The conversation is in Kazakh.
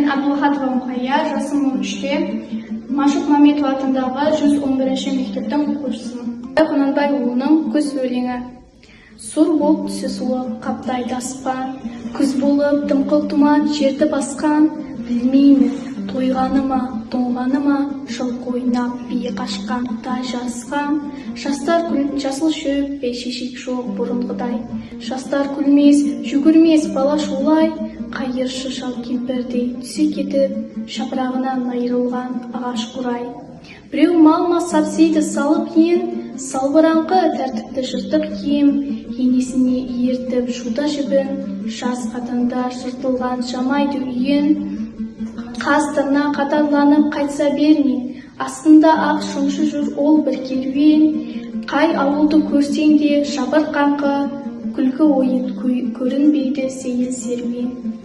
Абдулхатова Мұқая, жасым 13-те, Машық Маметов атындағы 111-ші мектептің оқушысымын. Құнанбайұлының күз өлеңі. Сұр болып түсі суы қаптайды аспан, күз болып дымқыл тұман жерді басқан, білмеймін, тойғаны ма, тоңғаны ма, жылқы ойнап бие қашқан, тай жасқан, жастар жасыл шөп пе шешек жоқ бұрынғыдай, жастар күлмес, жүгірмес бала шулай, қайыршы шал кемпірдей түсе кетіп, жапырағынан айырылған ағаш қурай. Біреу малма сапсиді салып ен, салбыраңқы тәртіпті жыртық киім, енесіне ертіп жуда жібін, жас қатанда жыртылған жамайды үйін. Қастырна қатарланып қайтса берме, астында ақ шоншы жүр ол бір керуен. Қай ауылды көрсең де жабырқаңқы, күлкі ойын көрінбейді сейіл серуен.